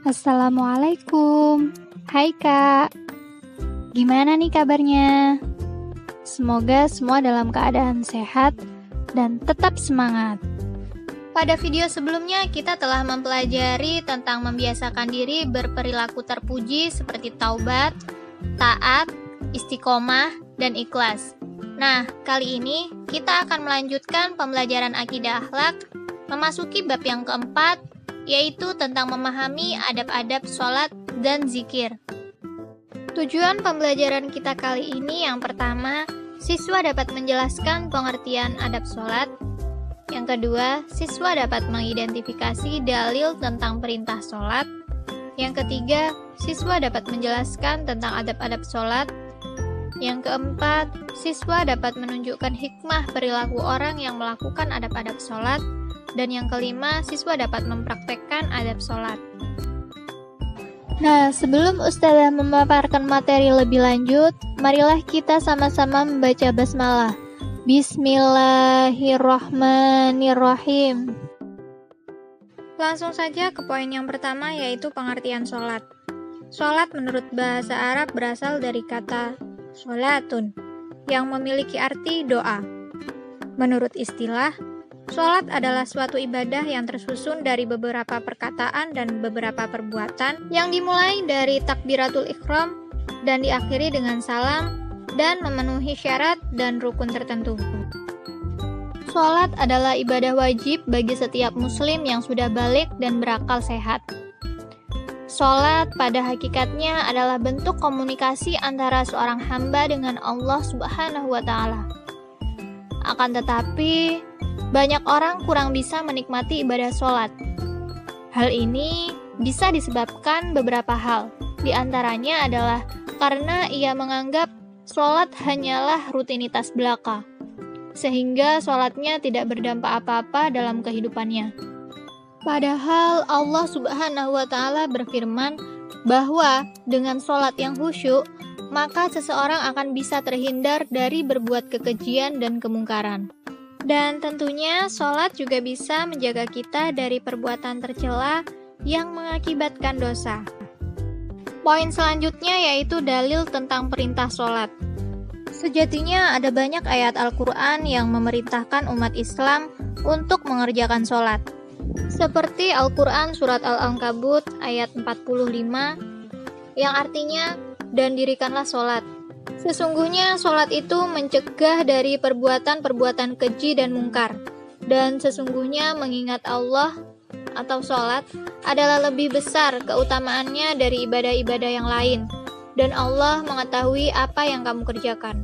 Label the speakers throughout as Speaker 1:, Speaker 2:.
Speaker 1: Assalamualaikum. Hai Kak, gimana nih kabarnya? Semoga semua dalam keadaan sehat dan tetap semangat. Pada video sebelumnya kita telah mempelajari tentang membiasakan diri berperilaku terpuji seperti taubat, taat, istiqomah, dan ikhlas. Nah, kali ini kita akan melanjutkan pembelajaran akidah akhlak, memasuki bab yang keempat, yaitu tentang memahami adab-adab sholat dan zikir. Tujuan pembelajaran kita kali ini yang pertama, siswa dapat menjelaskan pengertian adab sholat. Yang kedua, siswa dapat mengidentifikasi dalil tentang perintah sholat. Yang ketiga, siswa dapat menjelaskan tentang adab-adab sholat. Yang keempat, siswa dapat menunjukkan hikmah perilaku orang yang melakukan adab-adab sholat. Dan yang kelima, siswa dapat mempraktekkan adab sholat. Nah, sebelum Ustazah memaparkan materi lebih lanjut, marilah kita sama-sama membaca basmalah. Bismillahirrahmanirrahim. Langsung saja ke poin yang pertama, yaitu pengertian sholat. Sholat menurut bahasa Arab berasal dari kata sholatun, yang memiliki arti doa. Menurut istilah, sholat adalah suatu ibadah yang tersusun dari beberapa perkataan dan beberapa perbuatan yang dimulai dari takbiratul ihram dan diakhiri dengan salam dan memenuhi syarat dan rukun tertentu. Sholat adalah ibadah wajib bagi setiap muslim yang sudah balik dan berakal sehat. Sholat pada hakikatnya adalah bentuk komunikasi antara seorang hamba dengan Allah Subhanahu wa Ta'ala. Akan tetapi, banyak orang kurang bisa menikmati ibadah sholat. Hal ini bisa disebabkan beberapa hal. Di antaranya adalah karena ia menganggap sholat hanyalah rutinitas belaka, sehingga sholatnya tidak berdampak apa-apa dalam kehidupannya. Padahal Allah Subhanahu wa Ta'ala berfirman bahwa dengan sholat yang khusyuk, maka seseorang akan bisa terhindar dari berbuat kekejian dan kemungkaran. Dan tentunya sholat juga bisa menjaga kita dari perbuatan tercela yang mengakibatkan dosa. Poin selanjutnya yaitu dalil tentang perintah sholat. Sejatinya ada banyak ayat Al-Quran yang memerintahkan umat Islam untuk mengerjakan sholat. Seperti Al-Quran Surat Al-Ankabut ayat 45 yang artinya, dan dirikanlah sholat. Sesungguhnya sholat itu mencegah dari perbuatan-perbuatan keji dan mungkar. Dan sesungguhnya mengingat Allah atau sholat adalah lebih besar keutamaannya dari ibadah-ibadah yang lain. Dan Allah mengetahui apa yang kamu kerjakan.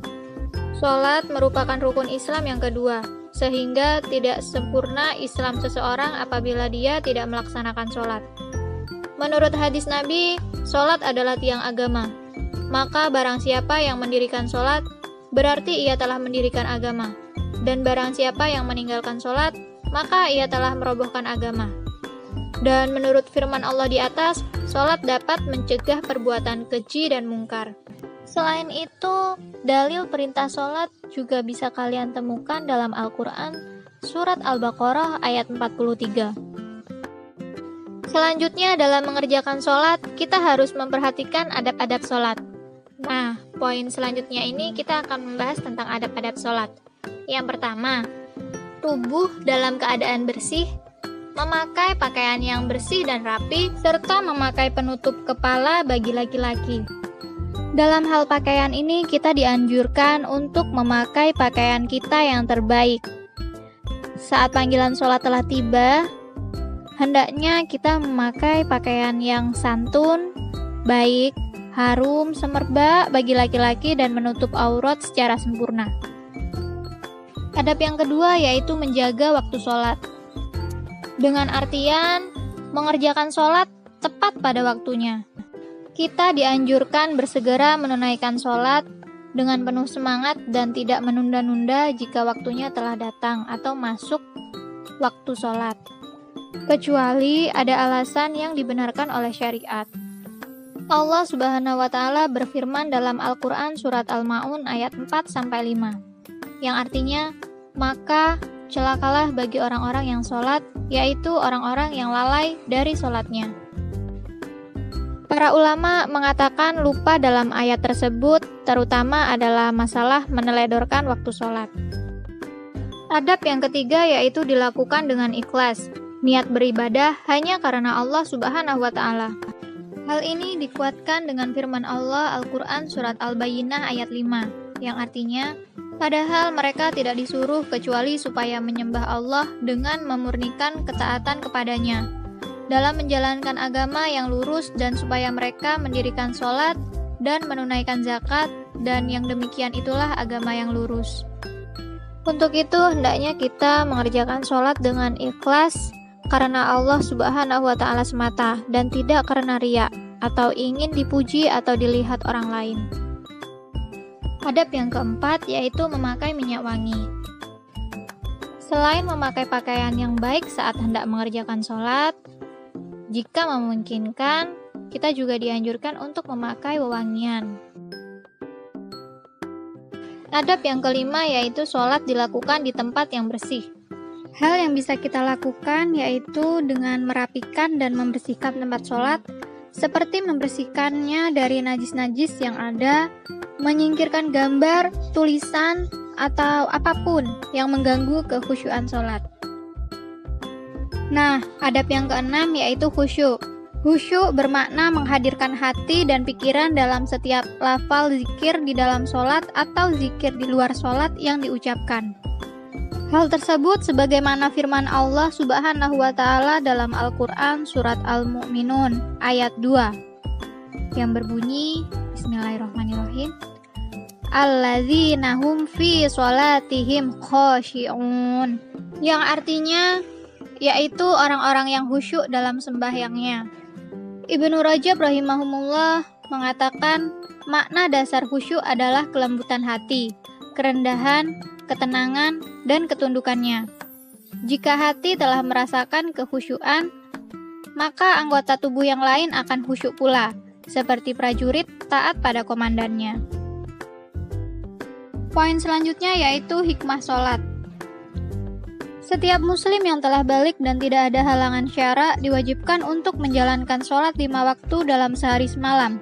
Speaker 1: Sholat merupakan rukun Islam yang kedua, sehingga tidak sempurna Islam seseorang apabila dia tidak melaksanakan sholat. Menurut hadis Nabi, sholat adalah tiang agama. Maka barang siapa yang mendirikan sholat, berarti ia telah mendirikan agama. Dan barang siapa yang meninggalkan sholat, maka ia telah merobohkan agama. Dan menurut firman Allah di atas, sholat dapat mencegah perbuatan keji dan mungkar. Selain itu, dalil perintah sholat juga bisa kalian temukan dalam Al-Quran, Surat Al-Baqarah ayat 43. Selanjutnya dalam mengerjakan sholat, kita harus memperhatikan adab-adab sholat. Nah, poin selanjutnya ini kita akan membahas tentang adab-adab sholat. Yang pertama, tubuh dalam keadaan bersih, memakai pakaian yang bersih dan rapi, serta memakai penutup kepala bagi laki-laki. Dalam hal pakaian ini, kita dianjurkan untuk memakai pakaian kita yang terbaik. Saat panggilan sholat telah tiba, hendaknya kita memakai pakaian yang santun, baik, harum, semerbak bagi laki-laki dan menutup aurat secara sempurna. Adab yang kedua yaitu menjaga waktu sholat. Dengan artian, mengerjakan sholat tepat pada waktunya. Kita dianjurkan bersegera menunaikan sholat dengan penuh semangat dan tidak menunda-nunda jika waktunya telah datang atau masuk waktu sholat. Kecuali ada alasan yang dibenarkan oleh syariat. Allah Subhanahu wa Ta'ala berfirman dalam Al-Quran Surat Al-Ma'un ayat 4-5, yang artinya, maka celakalah bagi orang-orang yang sholat, yaitu orang-orang yang lalai dari sholatnya. Para ulama mengatakan lupa dalam ayat tersebut terutama adalah masalah meneledorkan waktu sholat. Adab yang ketiga yaitu dilakukan dengan ikhlas, niat beribadah hanya karena Allah Subhanahu wa Ta'ala. Hal ini dikuatkan dengan firman Allah Al-Quran Surat Al-Bayyinah ayat 5, yang artinya, padahal mereka tidak disuruh kecuali supaya menyembah Allah dengan memurnikan ketaatan kepadanya dalam menjalankan agama yang lurus dan supaya mereka mendirikan sholat dan menunaikan zakat, dan yang demikian itulah agama yang lurus. Untuk itu, hendaknya kita mengerjakan sholat dengan ikhlas karena Allah Subhanahu wa Ta'ala semata dan tidak karena riya atau ingin dipuji atau dilihat orang lain. Adab yang keempat yaitu memakai minyak wangi. Selain memakai pakaian yang baik saat hendak mengerjakan sholat, jika memungkinkan, kita juga dianjurkan untuk memakai wewangian. Adab yang kelima yaitu sholat dilakukan di tempat yang bersih. Hal yang bisa kita lakukan yaitu dengan merapikan dan membersihkan tempat sholat, seperti membersihkannya dari najis-najis yang ada, menyingkirkan gambar, tulisan, atau apapun yang mengganggu kekhusyuan sholat. Nah, adab yang keenam yaitu khusyuk. Khusyuk bermakna menghadirkan hati dan pikiran dalam setiap lafal zikir di dalam sholat atau zikir di luar sholat yang diucapkan. Hal tersebut sebagaimana firman Allah Subhanahu wa Ta'ala dalam Al-Quran Surat Al-Mu'minun ayat 2 yang berbunyi, Bismillahirrahmanirrahim, Alladzina hum fi sholatihim khashi'un, yang artinya yaitu orang-orang yang khusyuk dalam sembahyangnya. Ibnu Rajab rahimahumullah mengatakan makna dasar khusyuk adalah kelembutan hati, kerendahan, ketenangan, dan ketundukannya. Jika hati telah merasakan kekhusyuan, maka anggota tubuh yang lain akan khusyuk pula, seperti prajurit taat pada komandannya. Poin selanjutnya yaitu hikmah sholat. Setiap muslim yang telah balik dan tidak ada halangan syara diwajibkan untuk menjalankan sholat 5 waktu dalam sehari semalam,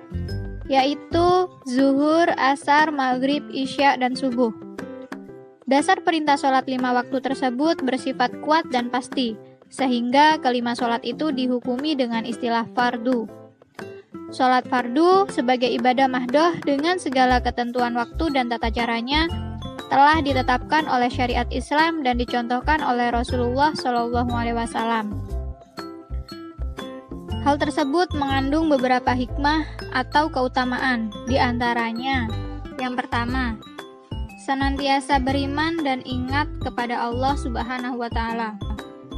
Speaker 1: yaitu zuhur, asar, maghrib, isya, dan subuh. Dasar perintah sholat 5 waktu tersebut bersifat kuat dan pasti, sehingga kelima sholat itu dihukumi dengan istilah fardu. Sholat fardu sebagai ibadah mahdoh dengan segala ketentuan waktu dan tata caranya telah ditetapkan oleh syariat Islam dan dicontohkan oleh Rasulullah SAW. Hal tersebut mengandung beberapa hikmah atau keutamaan, di antaranya yang pertama, senantiasa beriman dan ingat kepada Allah Subhanahu wa Ta'ala.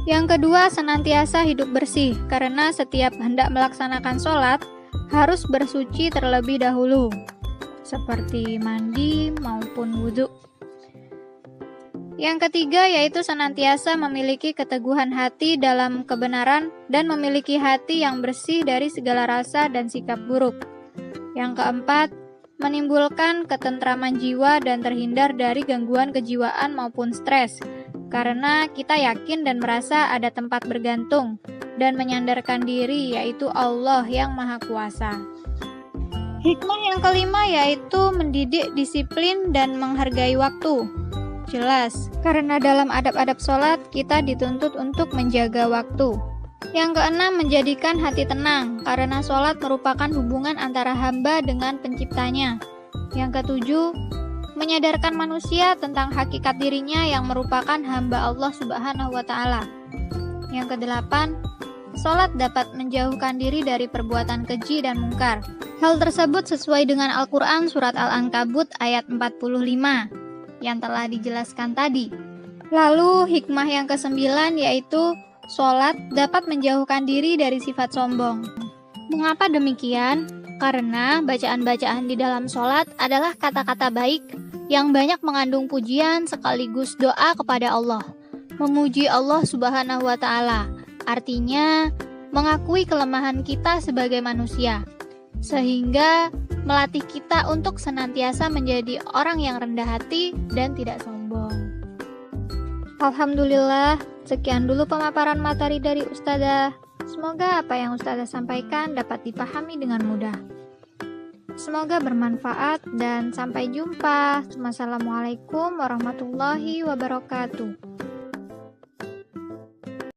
Speaker 1: Yang kedua, senantiasa hidup bersih, karena setiap hendak melaksanakan sholat harus bersuci terlebih dahulu, seperti mandi maupun wudhu. Yang ketiga yaitu senantiasa memiliki keteguhan hati dalam kebenaran dan memiliki hati yang bersih dari segala rasa dan sikap buruk. Yang keempat, menimbulkan ketentraman jiwa dan terhindar dari gangguan kejiwaan maupun stres, karena kita yakin dan merasa ada tempat bergantung dan menyandarkan diri yaitu Allah yang Maha Kuasa. Hikmah yang kelima yaitu mendidik disiplin dan menghargai waktu. Jelas, karena dalam adab-adab sholat kita dituntut untuk menjaga waktu. Yang keenam, menjadikan hati tenang, karena sholat merupakan hubungan antara hamba dengan penciptanya. Yang ketujuh, menyadarkan manusia tentang hakikat dirinya yang merupakan hamba Allah Subhanahu wa Ta'ala. Yang kedelapan, sholat dapat menjauhkan diri dari perbuatan keji dan mungkar. Hal tersebut sesuai dengan Al-Quran Surat Al-Ankabut ayat 45 yang telah dijelaskan tadi. Lalu hikmah yang kesembilan yaitu sholat dapat menjauhkan diri dari sifat sombong. Mengapa demikian? Karena bacaan-bacaan di dalam sholat adalah kata-kata baik yang banyak mengandung pujian sekaligus doa kepada Allah, memuji Allah Subhanahu wa Ta'ala. Artinya mengakui kelemahan kita sebagai manusia, sehingga melatih kita untuk senantiasa menjadi orang yang rendah hati dan tidak sombong. Alhamdulillah, sekian dulu pemaparan materi dari Ustazah. Semoga apa yang Ustazah sampaikan dapat dipahami dengan mudah. Semoga bermanfaat dan sampai jumpa. Wassalamualaikum warahmatullahi wabarakatuh.